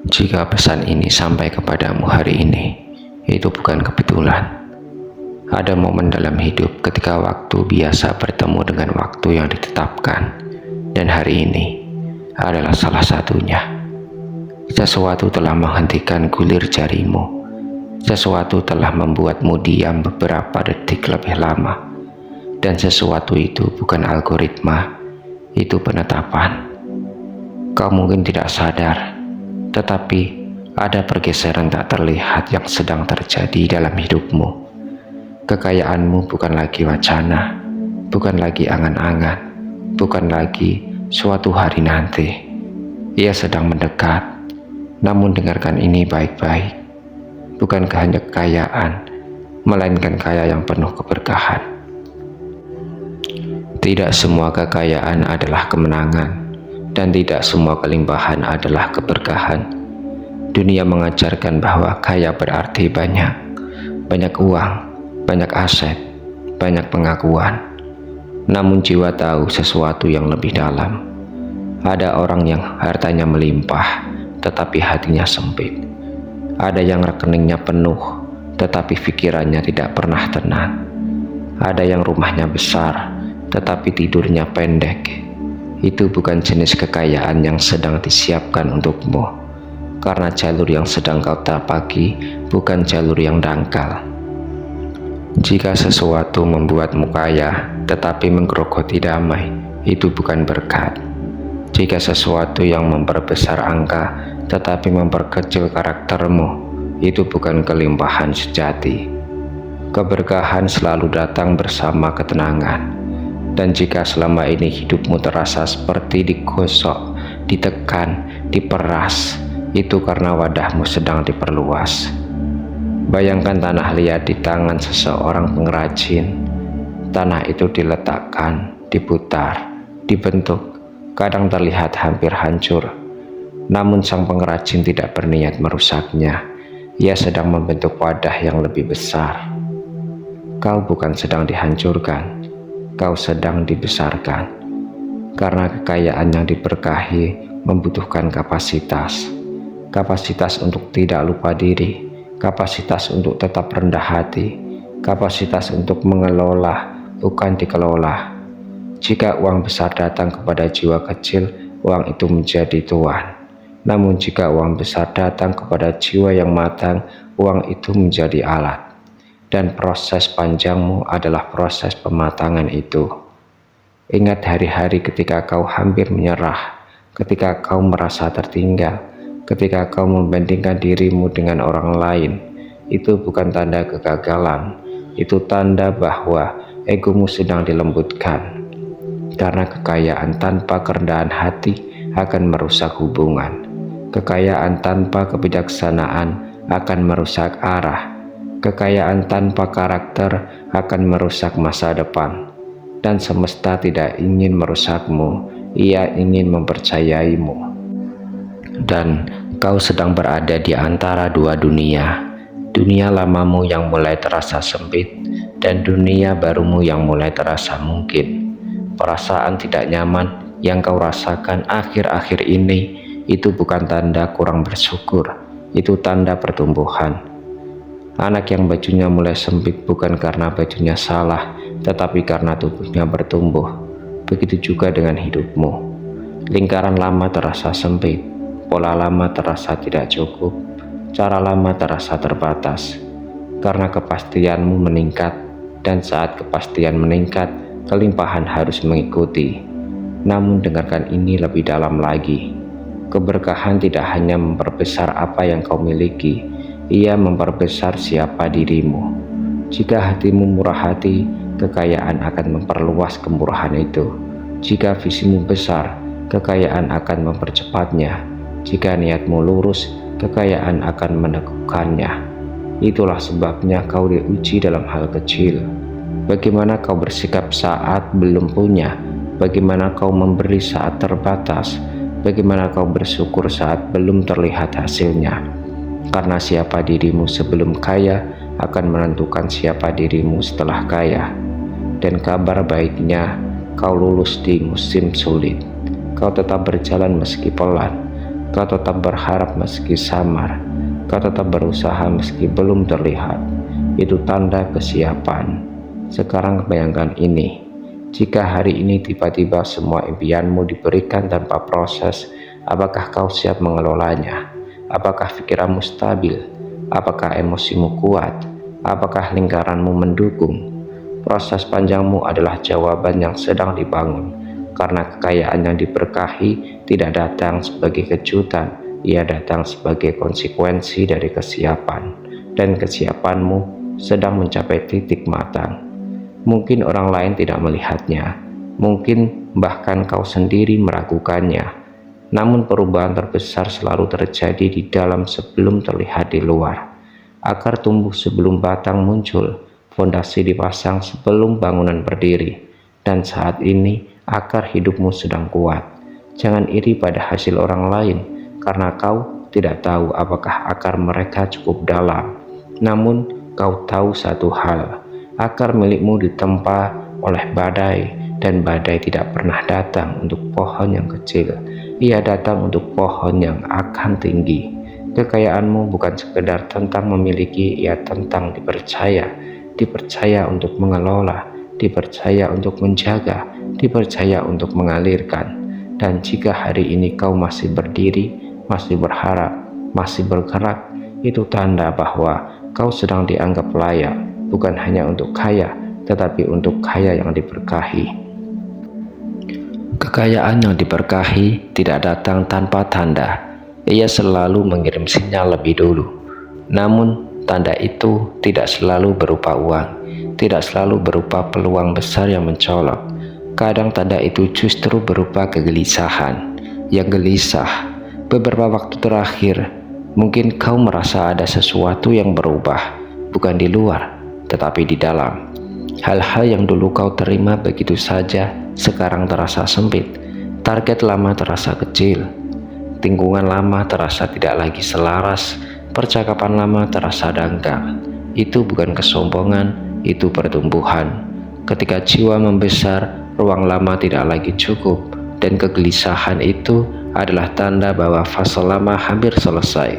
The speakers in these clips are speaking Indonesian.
Jika pesan ini sampai kepadamu hari ini, itu bukan kebetulan. Ada momen dalam hidup ketika waktu biasa bertemu dengan waktu yang ditetapkan, dan hari ini adalah salah satunya. Sesuatu telah menghentikan gulir jarimu. Sesuatu telah membuatmu diam beberapa detik lebih lama. Dan sesuatu itu bukan algoritma, itu penetapan. Kau mungkin tidak sadar, tetapi ada pergeseran tak terlihat yang sedang terjadi dalam hidupmu. Kekayaanmu bukan lagi wacana, bukan lagi angan-angan, bukan lagi suatu hari nanti. Ia sedang mendekat. Namun dengarkan ini baik-baik. Bukankah hanya kekayaan, melainkan kaya yang penuh keberkahan. Tidak semua kekayaan adalah kemenangan, dan tidak semua kelimpahan adalah keberkahan. Dunia mengajarkan bahwa kaya berarti banyak uang, banyak aset, banyak pengakuan. Namun jiwa tahu sesuatu yang lebih dalam. Ada orang yang hartanya melimpah, tetapi hatinya sempit. Ada yang rekeningnya penuh, tetapi pikirannya tidak pernah tenang. Ada yang rumahnya besar, tetapi tidurnya pendek. Itu bukan jenis kekayaan yang sedang disiapkan untukmu, karena jalur yang sedang kau tapaki bukan jalur yang dangkal. Jika sesuatu membuatmu kaya, tetapi menggerogoti damai, itu bukan berkat. Jika sesuatu yang memperbesar angka, tetapi memperkecil karaktermu, itu bukan kelimpahan sejati. Keberkahan selalu datang bersama ketenangan. Dan jika selama ini hidupmu terasa seperti digosok, ditekan, diperas, itu karena wadahmu sedang diperluas. Bayangkan tanah liat di tangan seseorang pengrajin. Tanah itu diletakkan, diputar, dibentuk, kadang terlihat hampir hancur. Namun sang pengrajin tidak berniat merusaknya. Ia sedang membentuk wadah yang lebih besar. Kau bukan sedang dihancurkan, kau sedang dibesarkan. Karena kekayaan yang diberkahi membutuhkan kapasitas. Kapasitas untuk tidak lupa diri, kapasitas untuk tetap rendah hati, kapasitas untuk mengelola, bukan dikelola. Jika uang besar datang kepada jiwa kecil, uang itu menjadi tuan. Namun jika uang besar datang kepada jiwa yang matang, uang itu menjadi alat. Dan proses panjangmu adalah proses pematangan itu. Ingat hari-hari ketika kau hampir menyerah, ketika kau merasa tertinggal, ketika kau membandingkan dirimu dengan orang lain. Itu bukan tanda kegagalan, itu tanda bahwa egomu sedang dilembutkan. Karena kekayaan tanpa kerendahan hati akan merusak hubungan. Kekayaan tanpa kebijaksanaan akan merusak arah. Kekayaan tanpa karakter akan merusak masa depan. Dan semesta tidak ingin merusakmu, ia ingin mempercayaimu. Dan kau sedang berada di antara dua dunia. Dunia lamamu yang mulai terasa sempit, dan dunia barumu yang mulai terasa mungkin. Perasaan tidak nyaman yang kau rasakan akhir-akhir ini, itu bukan tanda kurang bersyukur, itu tanda pertumbuhan. Anak yang bajunya mulai sempit bukan karena bajunya salah, tetapi karena tubuhnya bertumbuh. Begitu juga dengan hidupmu. Lingkaran lama terasa sempit, pola lama terasa tidak cukup, cara lama terasa terbatas. Karena kepastianmu meningkat, dan saat kepastian meningkat, kelimpahan harus mengikuti. Namun dengarkan ini lebih dalam lagi. Keberkahan tidak hanya memperbesar apa yang kau miliki, ia memperbesar siapa dirimu. Jika hatimu murah hati, kekayaan akan memperluas kemurahan itu. Jika visimu besar, kekayaan akan mempercepatnya. Jika niatmu lurus, kekayaan akan meneguhkannya. Itulah sebabnya kau diuji dalam hal kecil. Bagaimana kau bersikap saat belum punya? Bagaimana kau memberi saat terbatas? Bagaimana kau bersyukur saat belum terlihat hasilnya? Karena siapa dirimu sebelum kaya akan menentukan siapa dirimu setelah kaya. Dan kabar baiknya, kau lulus di musim sulit. Kau tetap berjalan meski pelan. Kau tetap berharap meski samar. Kau tetap berusaha meski belum terlihat. Itu tanda kesiapan. Sekarang bayangkan ini. Jika hari ini tiba-tiba semua impianmu diberikan tanpa proses, apakah kau siap mengelolanya? Apakah pikiranmu stabil? Apakah emosimu kuat? Apakah lingkaranmu mendukung? Proses panjangmu adalah jawaban yang sedang dibangun, karena kekayaan yang diberkahi tidak datang sebagai kejutan, ia datang sebagai konsekuensi dari kesiapan, dan kesiapanmu sedang mencapai titik matang. Mungkin orang lain tidak melihatnya, mungkin bahkan kau sendiri meragukannya, namun perubahan terbesar selalu terjadi di dalam sebelum terlihat di luar. Akar tumbuh sebelum batang muncul, fondasi dipasang sebelum bangunan berdiri, dan saat ini akar hidupmu sedang kuat. Jangan iri pada hasil orang lain, karena kau tidak tahu apakah akar mereka cukup dalam. Namun kau tahu satu hal, akar milikmu ditempa oleh badai, dan badai tidak pernah datang untuk pohon yang kecil, ia datang untuk pohon yang akan tinggi. Kekayaanmu bukan sekedar tentang memiliki, ia tentang dipercaya. Dipercaya untuk mengelola, dipercaya untuk menjaga, dipercaya untuk mengalirkan. Dan jika hari ini kau masih berdiri, masih berharap, masih bergerak, itu tanda bahwa kau sedang dianggap layak, bukan hanya untuk kaya, tetapi untuk kaya yang diberkahi. Kekayaan yang diberkahi tidak datang tanpa tanda. Ia selalu mengirim sinyal lebih dulu. Namun, tanda itu tidak selalu berupa uang, tidak selalu berupa peluang besar yang mencolok. Kadang tanda itu justru berupa kegelisahan. Yang gelisah, beberapa waktu terakhir, mungkin kau merasa ada sesuatu yang berubah, bukan di luar, tetapi di dalam. Hal-hal yang dulu kau terima begitu saja, sekarang terasa sempit. Target lama terasa kecil. Lingkungan lama terasa tidak lagi selaras, percakapan lama terasa dangkal. Itu bukan kesombongan, itu pertumbuhan. Ketika jiwa membesar, ruang lama tidak lagi cukup, dan kegelisahan itu adalah tanda bahwa fase lama hampir selesai.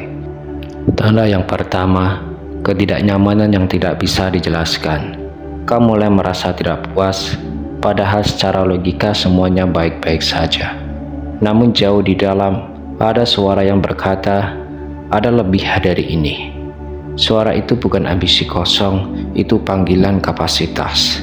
Tanda yang pertama, ketidaknyamanan yang tidak bisa dijelaskan. Kau mulai merasa tidak puas, padahal secara logika semuanya baik-baik saja. Namun jauh di dalam, ada suara yang berkata, ada lebih dari ini. Suara itu bukan ambisi kosong, itu panggilan kapasitas.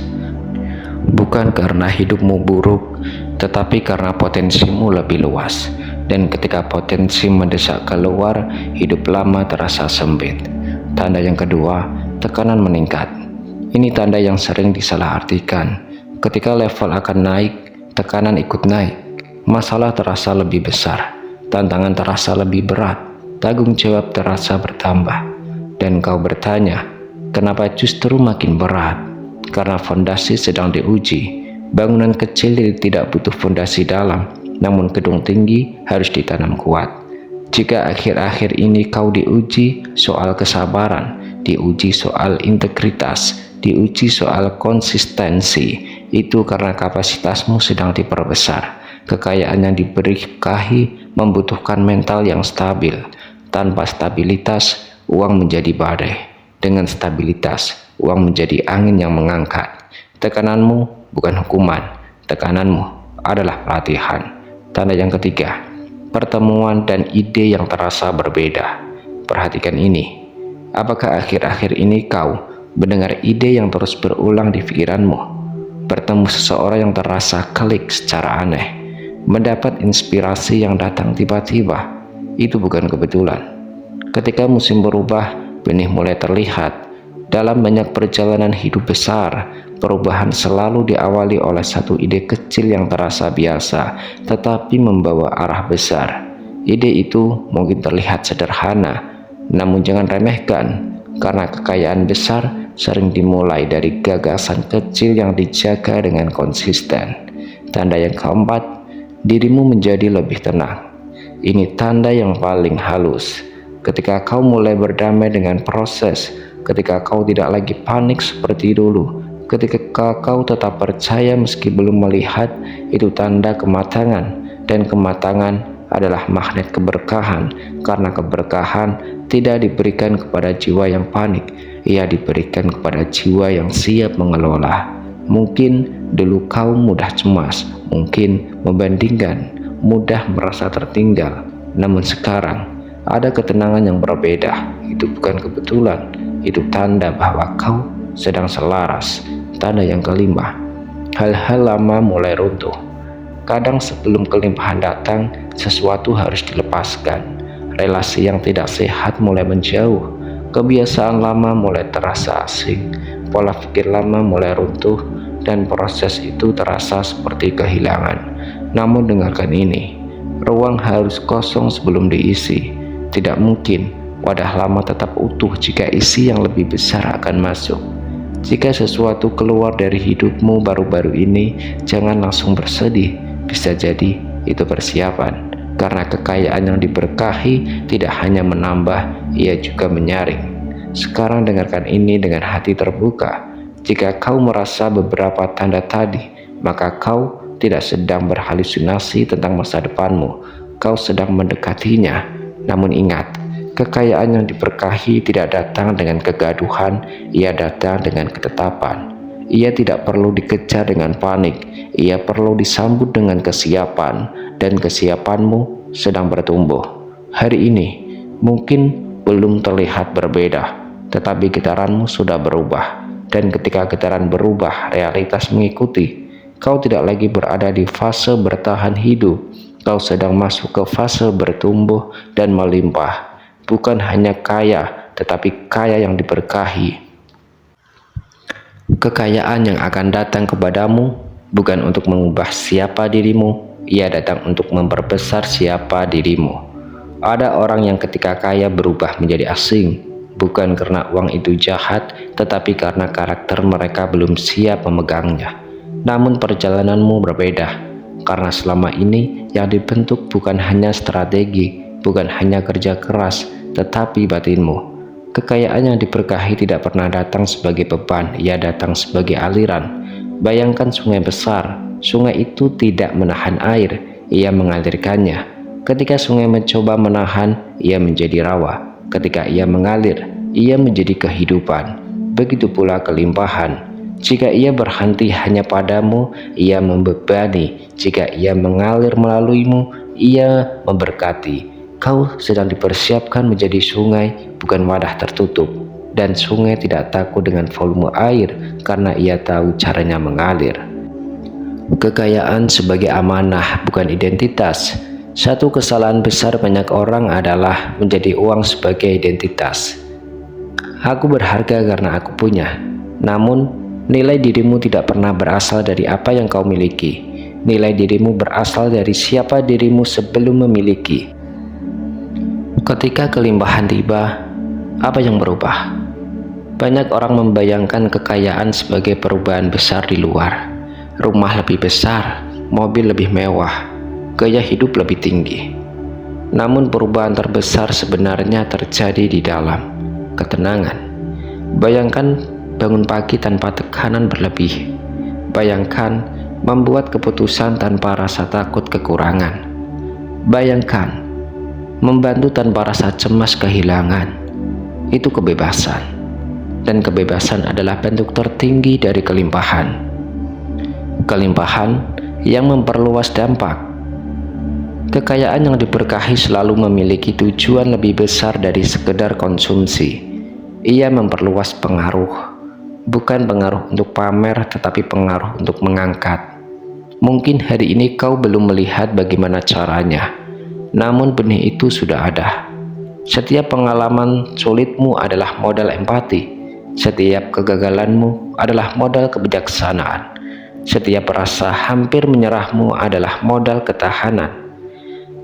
Bukan karena hidupmu buruk, tetapi karena potensimu lebih luas. Dan ketika potensi mendesak keluar, hidup lama terasa sempit. Tanda yang kedua, tekanan meningkat. Ini tanda yang sering disalahartikan. Ketika level akan naik, tekanan ikut naik. Masalah terasa lebih besar. Tantangan terasa lebih berat, tanggung jawab terasa bertambah, dan kau bertanya, kenapa justru makin berat? Karena fondasi sedang diuji. Bangunan kecil tidak butuh fondasi dalam, namun gedung tinggi harus ditanam kuat. Jika akhir-akhir ini kau diuji soal kesabaran, diuji soal integritas, diuji soal konsistensi, itu karena kapasitasmu sedang diperbesar. Kekayaan yang diberkahi membutuhkan mental yang stabil. Tanpa stabilitas, uang menjadi badai. Dengan stabilitas, uang menjadi angin yang mengangkat. Tekananmu bukan hukuman, tekananmu adalah pelatihan. Tanda yang ketiga, pertemuan dan ide yang terasa berbeda. Perhatikan ini. Apakah akhir-akhir ini kau mendengar ide yang terus berulang di pikiranmu? Bertemu seseorang yang terasa klik secara aneh. Mendapat inspirasi yang datang tiba-tiba, itu bukan kebetulan. Ketika musim berubah, benih mulai terlihat. Dalam banyak perjalanan hidup besar, perubahan selalu diawali oleh satu ide kecil yang terasa biasa, tetapi membawa arah besar. Ide itu mungkin terlihat sederhana, namun jangan remehkan, karena kekayaan besar sering dimulai dari gagasan kecil yang dijaga dengan konsisten. Tanda yang keempat, dirimu menjadi lebih tenang. Ini tanda yang paling halus. Ketika kau mulai berdamai dengan proses, ketika kau tidak lagi panik seperti dulu, ketika kau tetap percaya meski belum melihat, itu tanda kematangan. Dan kematangan adalah magnet keberkahan, karena keberkahan tidak diberikan kepada jiwa yang panik, ia diberikan kepada jiwa yang siap mengelola. Mungkin dulu kau mudah cemas, mungkin membandingkan, mudah merasa tertinggal, namun sekarang ada ketenangan yang berbeda. Itu bukan kebetulan, itu tanda bahwa kau sedang selaras. Tanda yang kelima, hal-hal lama mulai runtuh. Kadang sebelum kelimpahan datang, sesuatu harus dilepaskan. Relasi yang tidak sehat mulai menjauh, kebiasaan lama mulai terasa asing, pola pikir lama mulai runtuh, dan proses itu terasa seperti kehilangan. Namun dengarkan ini, ruang harus kosong sebelum diisi. Tidak mungkin wadah lama tetap utuh jika isi yang lebih besar akan masuk. Jika sesuatu keluar dari hidupmu baru-baru ini, jangan langsung bersedih. Bisa jadi itu persiapan, karena kekayaan yang diberkahi tidak hanya menambah, ia juga menyaring. Sekarang dengarkan ini dengan hati terbuka. Jika kau merasa beberapa tanda tadi, maka kau tidak sedang berhalusinasi tentang masa depanmu, kau sedang mendekatinya. Namun ingat, kekayaan yang diberkahi tidak datang dengan kegaduhan, ia datang dengan ketetapan. Ia tidak perlu dikejar dengan panik, ia perlu disambut dengan kesiapan, dan kesiapanmu sedang bertumbuh. Hari ini mungkin belum terlihat berbeda, tetapi getaranmu sudah berubah. Dan ketika getaran berubah, realitas mengikuti. Kau tidak lagi berada di fase bertahan hidup, kau sedang masuk ke fase bertumbuh dan melimpah. Bukan hanya kaya, tetapi kaya yang diberkahi. Kekayaan yang akan datang kepadamu bukan untuk mengubah siapa dirimu, ia datang untuk memperbesar siapa dirimu. Ada orang yang ketika kaya berubah menjadi asing, bukan karena uang itu jahat, tetapi karena karakter mereka belum siap memegangnya. Namun perjalananmu berbeda, karena selama ini yang dibentuk bukan hanya strategi, bukan hanya kerja keras, tetapi batinmu. Kekayaan yang diberkahi tidak pernah datang sebagai beban, ia datang sebagai aliran. Bayangkan sungai besar, sungai itu tidak menahan air, ia mengalirkannya. Ketika sungai mencoba menahan, ia menjadi rawa. Ketika ia mengalir, ia menjadi kehidupan. Begitu pula kelimpahan. Jika ia berhenti hanya padamu, ia membebani. Jika ia mengalir melaluimu, ia memberkati. Kau sedang dipersiapkan menjadi sungai, bukan wadah tertutup. Dan sungai tidak takut dengan volume air, karena ia tahu caranya mengalir. Kekayaan sebagai amanah, bukan identitas. Satu kesalahan besar banyak orang adalah menjadi uang sebagai identitas. Aku berharga karena aku punya. Namun, nilai dirimu tidak pernah berasal dari apa yang kau miliki. Nilai dirimu berasal dari siapa dirimu sebelum memiliki. Ketika kelimpahan tiba, apa yang berubah? Banyak orang membayangkan kekayaan sebagai perubahan besar di luar. Rumah lebih besar, mobil lebih mewah, gaya hidup lebih tinggi. Namun perubahan terbesar sebenarnya terjadi di dalam ketenangan. Bayangkan bangun pagi tanpa tekanan berlebih. Bayangkan membuat keputusan tanpa rasa takut kekurangan. Bayangkan membantu tanpa rasa cemas kehilangan. Itu kebebasan. Dan kebebasan adalah bentuk tertinggi dari kelimpahan. Kelimpahan yang memperluas dampak. Kekayaan yang diberkahi selalu memiliki tujuan lebih besar dari sekedar konsumsi. Ia memperluas pengaruh. Bukan pengaruh untuk pamer, tetapi pengaruh untuk mengangkat. Mungkin hari ini kau belum melihat bagaimana caranya, namun benih itu sudah ada. Setiap pengalaman sulitmu adalah modal empati. Setiap kegagalanmu adalah modal kebijaksanaan. Setiap rasa hampir menyerahmu adalah modal ketahanan.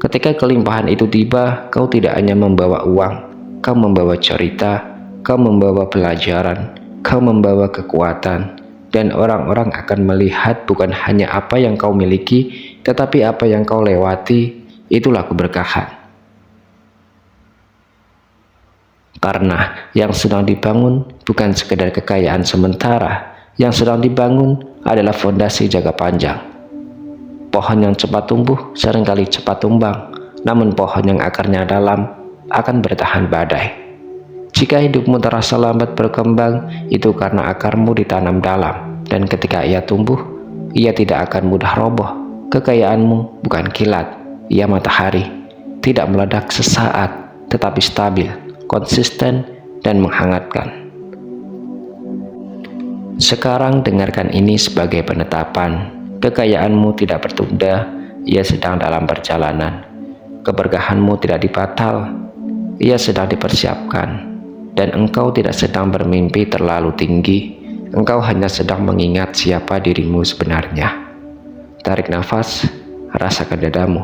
Ketika kelimpahan itu tiba, kau tidak hanya membawa uang, kau membawa cerita, kau membawa pelajaran, kau membawa kekuatan. Dan orang-orang akan melihat bukan hanya apa yang kau miliki, tetapi apa yang kau lewati. Itulah keberkahan. Karena yang sedang dibangun bukan sekedar kekayaan sementara, yang sedang dibangun adalah fondasi jangka panjang. Pohon yang cepat tumbuh seringkali cepat tumbang. namun pohon yang akarnya dalam akan bertahan badai. Jika hidupmu terasa lambat berkembang, itu karena akarmu ditanam dalam, dan ketika ia tumbuh, ia tidak akan mudah roboh. Kekayaanmu bukan kilat, ia matahari, tidak meledak sesaat, tetapi stabil, konsisten, dan menghangatkan. Sekarang dengarkan ini sebagai penetapan. Kekayaanmu tidak bertunda, ia sedang dalam perjalanan. Keberkahanmu tidak dibatal, ia sedang dipersiapkan. Dan engkau tidak sedang bermimpi terlalu tinggi, engkau hanya sedang mengingat siapa dirimu sebenarnya. Tarik nafas, rasakan dadamu.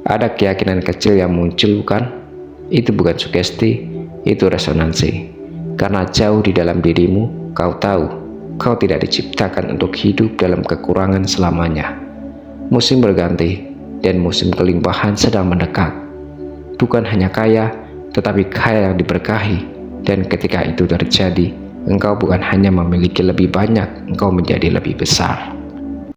Ada keyakinan kecil yang muncul, bukan? Itu bukan sugesti, itu resonansi. Karena jauh di dalam dirimu, kau tahu, kau tidak diciptakan untuk hidup dalam kekurangan selamanya. Musim berganti, dan musim kelimpahan sedang mendekat. Bukan hanya kaya, tetapi kaya yang diberkahi. Dan ketika itu terjadi, engkau bukan hanya memiliki lebih banyak, engkau menjadi lebih besar.